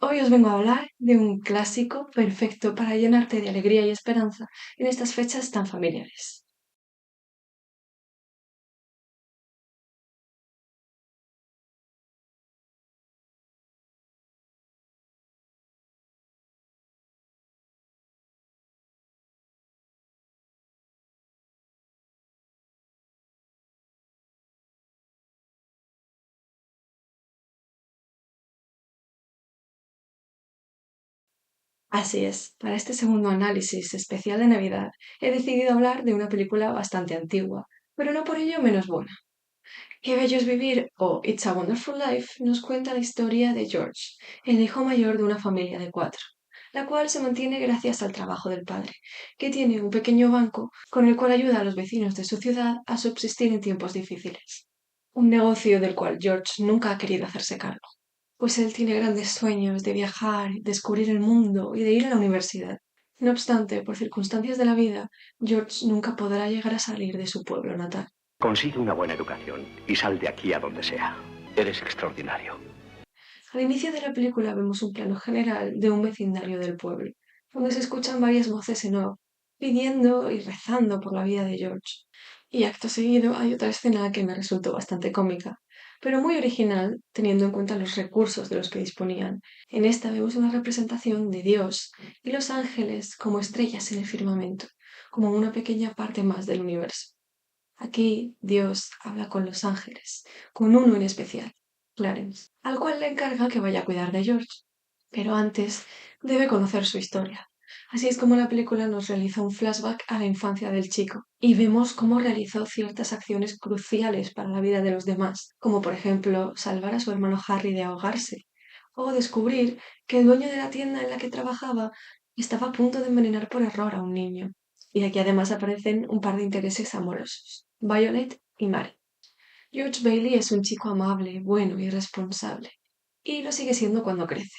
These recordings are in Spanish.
Hoy os vengo a hablar de un clásico perfecto para llenarte de alegría y esperanza en estas fechas tan familiares. Así es, para este segundo análisis especial de Navidad he decidido hablar de una película bastante antigua, pero no por ello menos buena. Qué bello es vivir o It's a Wonderful Life nos cuenta la historia de George, el hijo mayor de una familia de cuatro, la cual se mantiene gracias al trabajo del padre, que tiene un pequeño banco con el cual ayuda a los vecinos de su ciudad a subsistir en tiempos difíciles. Un negocio del cual George nunca ha querido hacerse cargo, pues él tiene grandes sueños de viajar, descubrir el mundo y de ir a la universidad. No obstante, por circunstancias de la vida, George nunca podrá llegar a salir de su pueblo natal. Consigue una buena educación y sal de aquí a donde sea. Eres extraordinario. Al inicio de la película vemos un plano general de un vecindario del pueblo, donde se escuchan varias voces en off, pidiendo y rezando por la vida de George. Y acto seguido hay otra escena que me resultó bastante cómica, pero muy original teniendo en cuenta los recursos de los que disponían. En esta vemos una representación de Dios y los ángeles como estrellas en el firmamento, como una pequeña parte más del universo. Aquí Dios habla con los ángeles, con uno en especial, Clarence, al cual le encarga que vaya a cuidar de George. Pero antes debe conocer su historia. Así es como la película nos realiza un flashback a la infancia del chico y vemos cómo realizó ciertas acciones cruciales para la vida de los demás, como por ejemplo salvar a su hermano Harry de ahogarse o descubrir que el dueño de la tienda en la que trabajaba estaba a punto de envenenar por error a un niño. Y aquí además aparecen un par de intereses amorosos, Violet y Mary. George Bailey es un chico amable, bueno y responsable, y lo sigue siendo cuando crece.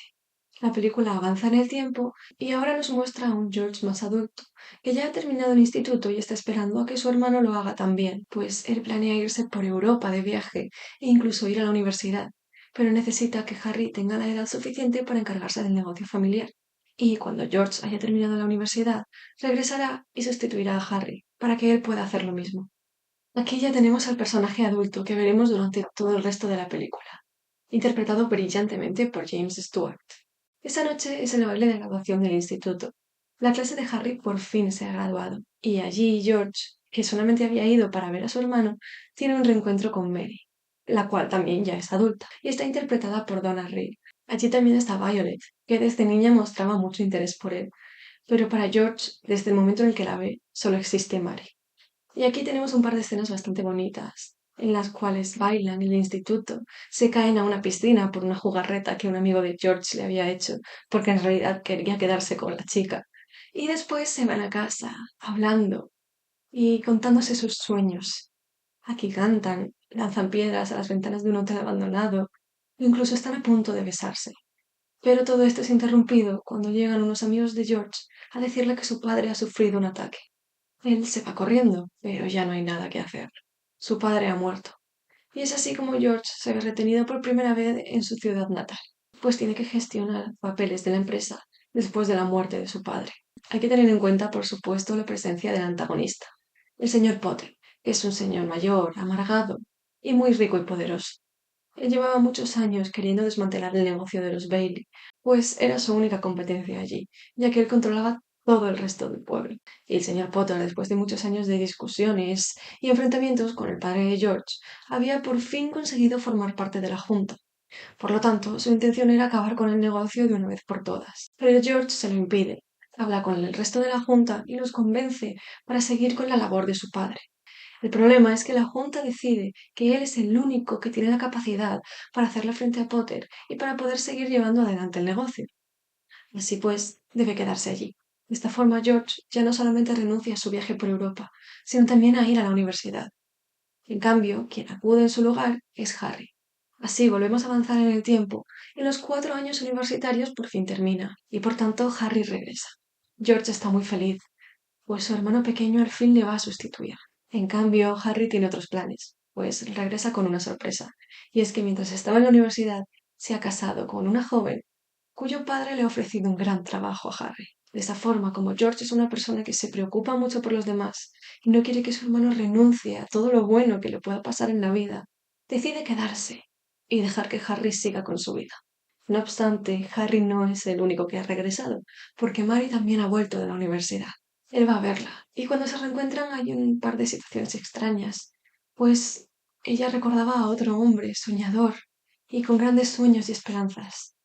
La película avanza en el tiempo y ahora nos muestra a un George más adulto, que ya ha terminado el instituto y está esperando a que su hermano lo haga también, pues él planea irse por Europa de viaje e incluso ir a la universidad, pero necesita que Harry tenga la edad suficiente para encargarse del negocio familiar. Y cuando George haya terminado la universidad, regresará y sustituirá a Harry, para que él pueda hacer lo mismo. Aquí ya tenemos al personaje adulto que veremos durante todo el resto de la película, interpretado brillantemente por James Stewart. Esa noche es el baile de graduación del instituto. La clase de Harry por fin se ha graduado, y allí George, que solamente había ido para ver a su hermano, tiene un reencuentro con Mary, la cual también ya es adulta, y está interpretada por Donna Reed. Allí también está Violet, que desde niña mostraba mucho interés por él, pero para George, desde el momento en el que la ve, solo existe Mary. Y aquí tenemos un par de escenas bastante bonitas, en las cuales bailan en el instituto, se caen a una piscina por una jugarreta que un amigo de George le había hecho, porque en realidad quería quedarse con la chica. Y después se van a casa, hablando y contándose sus sueños. Aquí cantan, lanzan piedras a las ventanas de un hotel abandonado, e incluso están a punto de besarse. Pero todo esto es interrumpido cuando llegan unos amigos de George a decirle que su padre ha sufrido un ataque. Él se va corriendo, pero ya no hay nada que hacer. Su padre ha muerto. Y es así como George se ve retenido por primera vez en su ciudad natal, pues tiene que gestionar papeles de la empresa después de la muerte de su padre. Hay que tener en cuenta, por supuesto, la presencia del antagonista, el señor Potter, que es un señor mayor, amargado y muy rico y poderoso. Él llevaba muchos años queriendo desmantelar el negocio de los Bailey, pues era su única competencia allí, ya que él controlaba todo el resto del pueblo. Y el señor Potter, después de muchos años de discusiones y enfrentamientos con el padre de George, había por fin conseguido formar parte de la junta. Por lo tanto, su intención era acabar con el negocio de una vez por todas. Pero George se lo impide. Habla con el resto de la junta y los convence para seguir con la labor de su padre. El problema es que la Junta decide que él es el único que tiene la capacidad para hacerle frente a Potter y para poder seguir llevando adelante el negocio. Así pues, debe quedarse allí. De esta forma, George ya no solamente renuncia a su viaje por Europa, sino también a ir a la universidad. En cambio, quien acude en su lugar es Harry. Así volvemos a avanzar en el tiempo y los 4 años universitarios por fin terminan, y por tanto Harry regresa. George está muy feliz, pues su hermano pequeño al fin le va a sustituir. En cambio, Harry tiene otros planes, pues regresa con una sorpresa, y es que mientras estaba en la universidad se ha casado con una joven cuyo padre le ha ofrecido un gran trabajo a Harry. De esa forma, como George es una persona que se preocupa mucho por los demás y no quiere que su hermano renuncie a todo lo bueno que le pueda pasar en la vida, decide quedarse y dejar que Harry siga con su vida. No obstante, Harry no es el único que ha regresado, porque Mary también ha vuelto de la universidad. Él va a verla, y cuando se reencuentran hay un par de situaciones extrañas, pues ella recordaba a otro hombre, soñador, y con grandes sueños y esperanzas.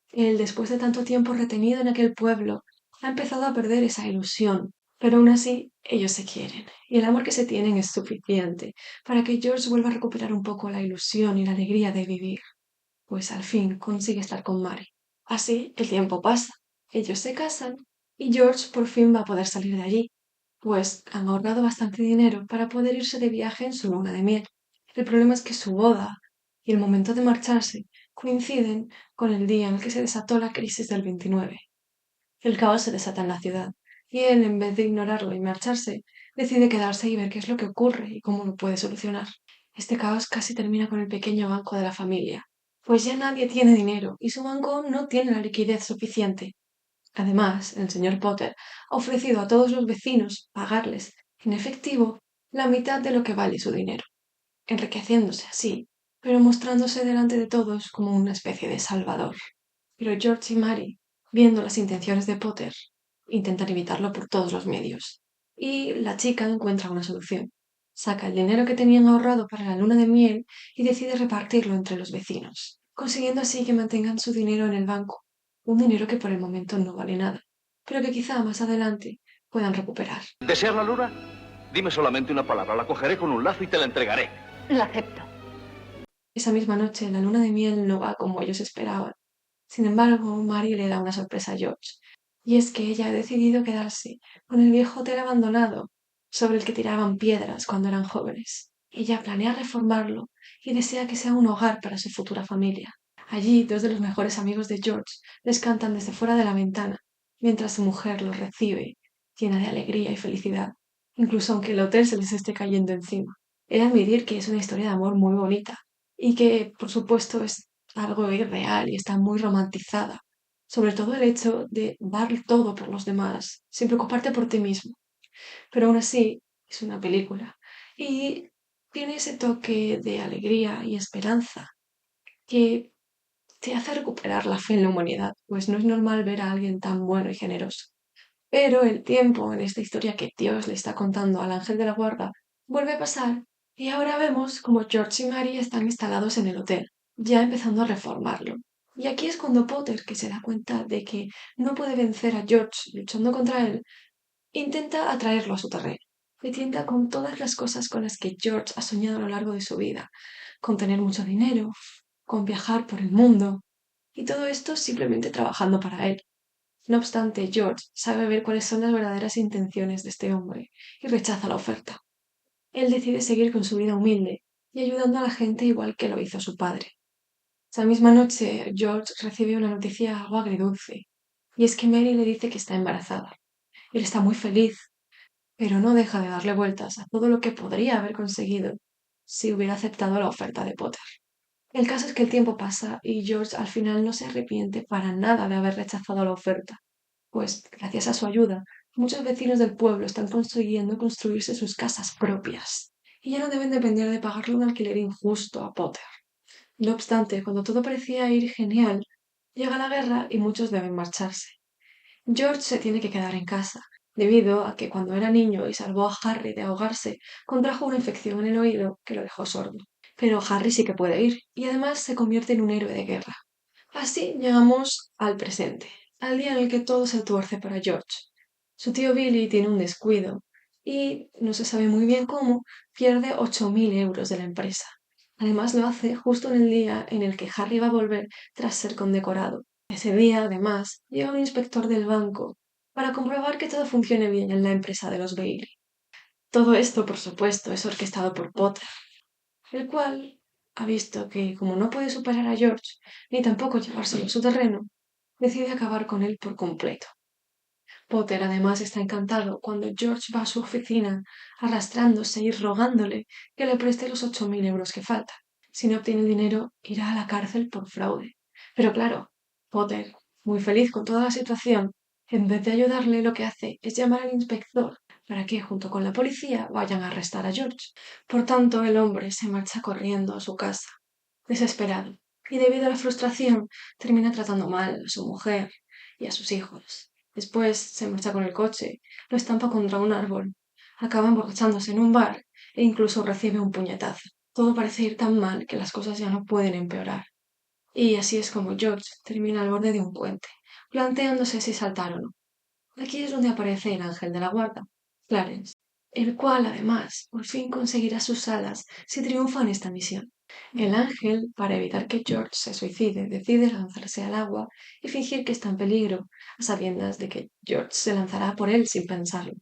Él, después de tanto tiempo retenido en aquel pueblo, ha empezado a perder esa ilusión, pero aún así ellos se quieren, y el amor que se tienen es suficiente para que George vuelva a recuperar un poco la ilusión y la alegría de vivir, pues al fin consigue estar con Mary. Así el tiempo pasa, ellos se casan y George por fin va a poder salir de allí, pues han ahorrado bastante dinero para poder irse de viaje en su luna de miel. El problema es que su boda y el momento de marcharse coinciden con el día en el que se desató la crisis del 29. El caos se desata en la ciudad, y él, en vez de ignorarlo y marcharse, decide quedarse y ver qué es lo que ocurre y cómo lo puede solucionar. Este caos casi termina con el pequeño banco de la familia, pues ya nadie tiene dinero y su banco no tiene la liquidez suficiente. Además, el señor Potter ha ofrecido a todos los vecinos pagarles en efectivo la mitad de lo que vale su dinero, enriqueciéndose así, pero mostrándose delante de todos como una especie de salvador. Pero George y Mary, viendo las intenciones de Potter, intentan evitarlo por todos los medios. Y la chica encuentra una solución. Saca el dinero que tenían ahorrado para la luna de miel y decide repartirlo entre los vecinos, consiguiendo así que mantengan su dinero en el banco, un dinero que por el momento no vale nada, pero que quizá más adelante puedan recuperar. ¿Deseas la luna? Dime solamente una palabra, la cogeré con un lazo y te la entregaré. Lo acepto. Esa misma noche la luna de miel no va como ellos esperaban. Sin embargo, Mary le da una sorpresa a George, y es que ella ha decidido quedarse con el viejo hotel abandonado sobre el que tiraban piedras cuando eran jóvenes. Ella planea reformarlo y desea que sea un hogar para su futura familia. Allí, dos de los mejores amigos de George les cantan desde fuera de la ventana, mientras su mujer los recibe, llena de alegría y felicidad, incluso aunque el hotel se les esté cayendo encima. He de admitir que es una historia de amor muy bonita y que, por supuesto, es algo irreal y está muy romantizada. Sobre todo el hecho de dar todo por los demás, sin preocuparte por ti mismo. Pero aún así, es una película. Y tiene ese toque de alegría y esperanza que te hace recuperar la fe en la humanidad, pues no es normal ver a alguien tan bueno y generoso. Pero el tiempo en esta historia que Dios le está contando al ángel de la guarda vuelve a pasar y ahora vemos como George y Mary están instalados en el hotel, ya empezando a reformarlo. Y aquí es cuando Potter, que se da cuenta de que no puede vencer a George luchando contra él, intenta atraerlo a su terreno. Le tienta con todas las cosas con las que George ha soñado a lo largo de su vida, con tener mucho dinero, con viajar por el mundo, y todo esto simplemente trabajando para él. No obstante, George sabe ver cuáles son las verdaderas intenciones de este hombre y rechaza la oferta. Él decide seguir con su vida humilde y ayudando a la gente igual que lo hizo su padre. Esa misma noche, George recibe una noticia algo agridulce, y es que Mary le dice que está embarazada. Él está muy feliz, pero no deja de darle vueltas a todo lo que podría haber conseguido si hubiera aceptado la oferta de Potter. El caso es que el tiempo pasa y George al final no se arrepiente para nada de haber rechazado la oferta, pues gracias a su ayuda, muchos vecinos del pueblo están consiguiendo construirse sus casas propias y ya no deben depender de pagarle un alquiler injusto a Potter. No obstante, cuando todo parecía ir genial, llega la guerra y muchos deben marcharse. George se tiene que quedar en casa, debido a que cuando era niño y salvó a Harry de ahogarse, contrajo una infección en el oído que lo dejó sordo. Pero Harry sí que puede ir, y además se convierte en un héroe de guerra. Así llegamos al presente, al día en el que todo se tuerce para George. Su tío Billy tiene un descuido y, no se sabe muy bien cómo, pierde 8.000 euros de la empresa. Además lo hace justo en el día en el que Harry va a volver tras ser condecorado. Ese día, además, llega un inspector del banco para comprobar que todo funcione bien en la empresa de los Bailey. Todo esto, por supuesto, es orquestado por Potter, el cual ha visto que, como no puede superar a George, ni tampoco llevárselo a su terreno, decide acabar con él por completo. Potter además está encantado cuando George va a su oficina arrastrándose y rogándole que le preste los 8.000 euros que faltan. Si no obtiene el dinero, irá a la cárcel por fraude. Pero claro, Potter muy feliz con toda la situación, en vez de ayudarle, lo que hace es llamar al inspector para que, junto con la policía, vayan a arrestar a George. Por tanto, el hombre se marcha corriendo a su casa, desesperado, y debido a la frustración, termina tratando mal a su mujer y a sus hijos. Después se marcha con el coche, lo estampa contra un árbol, acaba emborrachándose en un bar e incluso recibe un puñetazo. Todo parece ir tan mal que las cosas ya no pueden empeorar. Y así es como George termina al borde de un puente, planteándose si saltar o no. Aquí es donde aparece el ángel de la guarda, Clarence, el cual además por fin conseguirá sus alas si triunfa en esta misión. El ángel, para evitar que George se suicide, decide lanzarse al agua y fingir que está en peligro, a sabiendas de que George se lanzará por él sin pensarlo.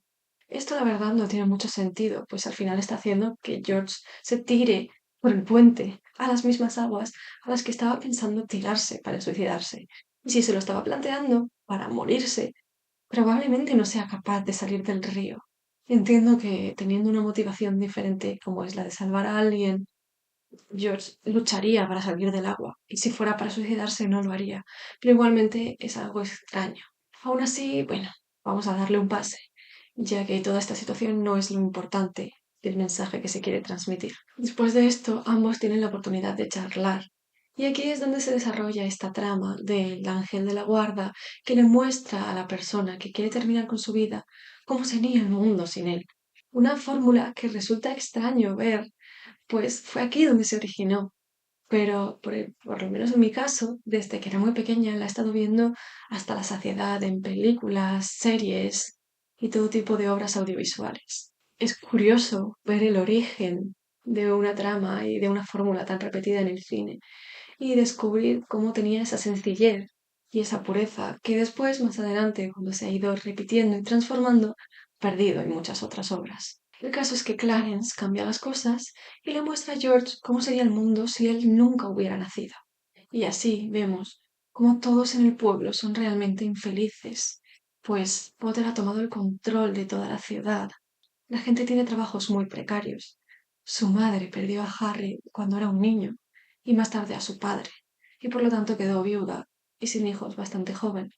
Esto la verdad no tiene mucho sentido, pues al final está haciendo que George se tire por el puente a las mismas aguas a las que estaba pensando tirarse para suicidarse. Y si se lo estaba planteando para morirse, probablemente no sea capaz de salir del río. Entiendo que teniendo una motivación diferente como es la de salvar a alguien, George lucharía para salir del agua, y si fuera para suicidarse no lo haría, pero igualmente es algo extraño. Aún así, bueno, vamos a darle un pase, ya que toda esta situación no es lo importante del mensaje que se quiere transmitir. Después de esto, ambos tienen la oportunidad de charlar, y aquí es donde se desarrolla esta trama del ángel de la guarda que le muestra a la persona que quiere terminar con su vida cómo sería el mundo sin él. Una fórmula que resulta extraño ver, pues fue aquí donde se originó, pero por lo menos en mi caso, desde que era muy pequeña la he estado viendo hasta la saciedad en películas, series y todo tipo de obras audiovisuales. Es curioso ver el origen de una trama y de una fórmula tan repetida en el cine y descubrir cómo tenía esa sencillez y esa pureza que después, más adelante, cuando se ha ido repitiendo y transformando, perdido en muchas otras obras. El caso es que Clarence cambia las cosas y le muestra a George cómo sería el mundo si él nunca hubiera nacido. Y así vemos cómo todos en el pueblo son realmente infelices, pues Potter ha tomado el control de toda la ciudad. La gente tiene trabajos muy precarios. Su madre perdió a Harry cuando era un niño y más tarde a su padre, y por lo tanto quedó viuda y sin hijos bastante joven.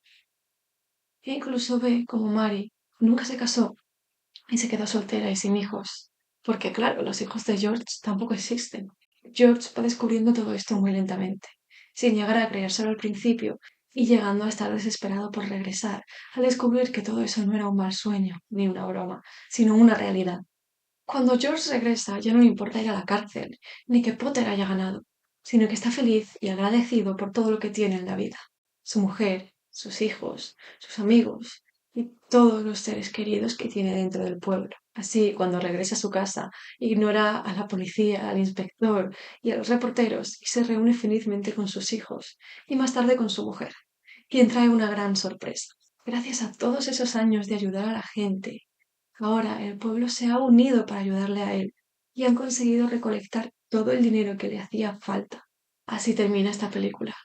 E incluso ve como Mary nunca se casó y se quedó soltera y sin hijos, porque claro, los hijos de George tampoco existen. George va descubriendo todo esto muy lentamente, sin llegar a creérselo al principio y llegando a estar desesperado por regresar, al descubrir que todo eso no era un mal sueño ni una broma, sino una realidad. Cuando George regresa, ya no le importa ir a la cárcel, ni que Potter haya ganado, sino que está feliz y agradecido por todo lo que tiene en la vida. Su mujer, sus hijos, sus amigos y todos los seres queridos que tiene dentro del pueblo. Así, cuando regresa a su casa, ignora a la policía, al inspector y a los reporteros y se reúne felizmente con sus hijos y más tarde con su mujer, quien trae una gran sorpresa. Gracias a todos esos años de ayudar a la gente, ahora el pueblo se ha unido para ayudarle a él y han conseguido recolectar todo el dinero que le hacía falta. Así termina esta película,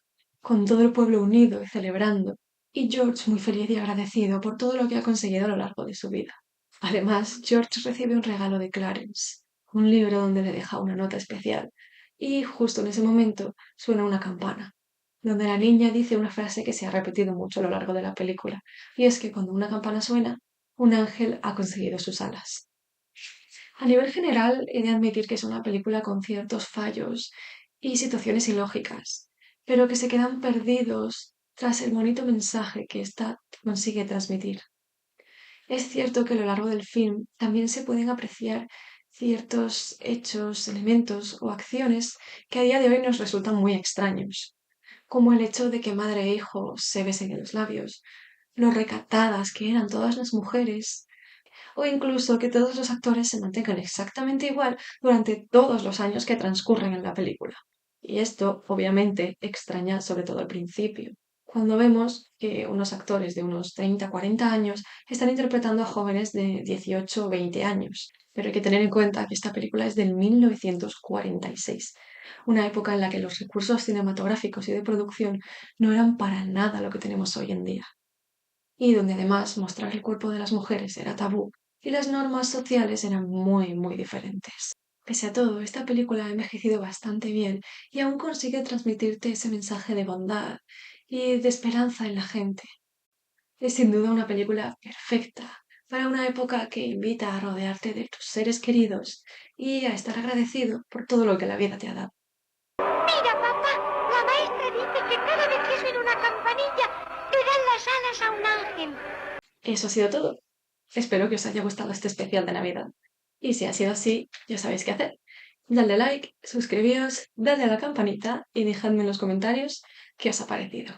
con todo el pueblo unido y celebrando, y George muy feliz y agradecido por todo lo que ha conseguido a lo largo de su vida. Además, George recibe un regalo de Clarence, un libro donde le deja una nota especial, y justo en ese momento suena una campana, donde la niña dice una frase que se ha repetido mucho a lo largo de la película, y es que cuando una campana suena, un ángel ha conseguido sus alas. A nivel general, he de admitir que es una película con ciertos fallos y situaciones ilógicas, pero que se quedan perdidos tras el bonito mensaje que ésta consigue transmitir. Es cierto que a lo largo del film también se pueden apreciar ciertos hechos, elementos o acciones que a día de hoy nos resultan muy extraños, como el hecho de que madre e hijo se besen en los labios, lo recatadas que eran todas las mujeres, o incluso que todos los actores se mantengan exactamente igual durante todos los años que transcurren en la película. Y esto, obviamente, extraña sobre todo al principio, cuando vemos que unos actores de unos 30, 40 años están interpretando a jóvenes de 18 o 20 años. Pero hay que tener en cuenta que esta película es del 1946, una época en la que los recursos cinematográficos y de producción no eran para nada lo que tenemos hoy en día, y donde además mostrar el cuerpo de las mujeres era tabú y las normas sociales eran muy, muy diferentes. Pese a todo, esta película ha envejecido bastante bien y aún consigue transmitirte ese mensaje de bondad y de esperanza en la gente. Es sin duda una película perfecta para una época que invita a rodearte de tus seres queridos y a estar agradecido por todo lo que la vida te ha dado. Mira, papá, la maestra dice que cada vez que suene una campanilla, le dan las alas a un ángel. Eso ha sido todo. Espero que os haya gustado este especial de Navidad. Y si ha sido así, ya sabéis qué hacer. Dadle like, suscribíos, dadle a la campanita y dejadme en los comentarios qué os ha parecido.